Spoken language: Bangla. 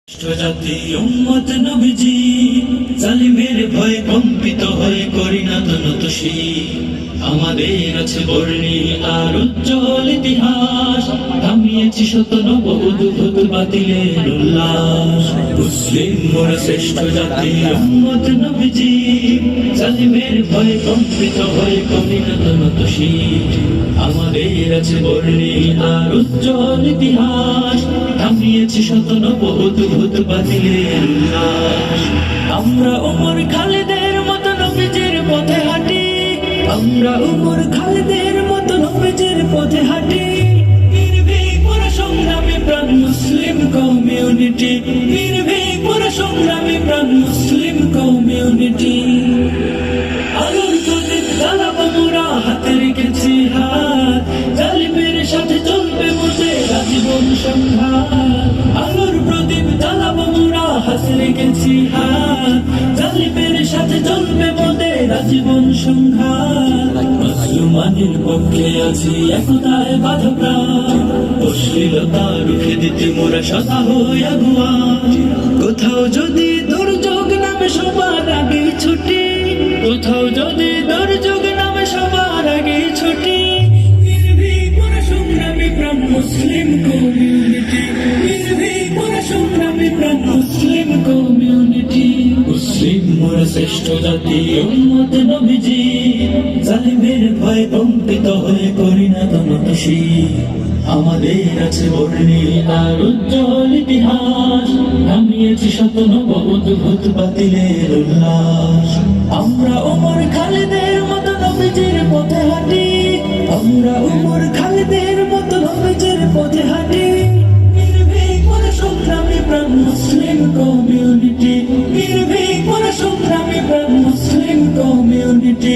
জাতি উম্মত নবীজি জালিমের ভয়ে কম্পিত হয়ে করি না তনতোষী। আমাদের আছে বর্ণী আর উজ্জ্বল ইতিহাস, থামিয়েছি শত নব উদ্ভূত বাতিলের উল্লাস। মুসলিম মোরা শ্রেষ্ঠ জাতি উম্মত নবীজি জালিমের ভয়ে কম্পিত হয়ে করি না তনতোষী। আমাদের আছে বর্ণী আর উজ্জ্বল ইতিহাস, থামিয়েছি শত নব উদ্ভূত বাতিলের উল্লাস। আমরা ওমর খালিদের মতো নবীজির পথে হাঁটি, আমরা ওমর খালিদের মতো নবীজির পথে হাঁটি। নির্ভীক মোরা সংগ্রামী প্রাণ মুসলিম কমিউনিটি, নির্ভীক মোরা সংগ্রামী প্রাণ মুসলিম কমিউনিটি। আলোর প্রদীপ জ্বালাবো মোরা হাতে রেখেছি হাত, জালিমের সাথে চলবে মোদের আজীবন সংঘাত। আলোর প্রদীপ জ্বালাবো মোরা হাতে রেখেছি হাত, জালিমের সাথে চলবে মোদের আজীবন সংঘাত। মুসলমানের পক্ষে আছি একতায় বাঁধা প্রাণ, অশ্লীলতা রুখে দিতে মোরা সদা হই আগুয়ান। কোথাও যদি দুর্যোগ নামে সবার আগে ছুটি, কোথাও যদি দুর্যোগ নামে সবার আগে ছুটি। নির্ভীক মোরা সংগ্রামী প্রাণ মুসলিম কমিউনিটি, নির্ভীক মোরা সংগ্রামী প্রাণ মুসলিম কমিউনিটি। মুসলিম মোরা শ্রেষ্ঠ জাতি উম্মত নবীজি জালিমের ভয়ে কম্পিত হয়ে করি না তনতোষী। আমাদের আছে বর্ণী আর উজ্জ্বল ইতিহাস, থামিয়েছি শত নব উদ্ভূত বাতিলের উল্লাস। আমরা ওমর খালিদের মতো নবীজির পথে হাঁটি, আমরা ওমর খালিদের মতো নবীজির পথে হাঁটি। নির্ভীক মোরা সংগ্রামী প্রাণ মুসলিম কমিউনিটি, নির্ভীক মোরা সংগ্রামী প্রাণ মুসলিম কমিউনিটি।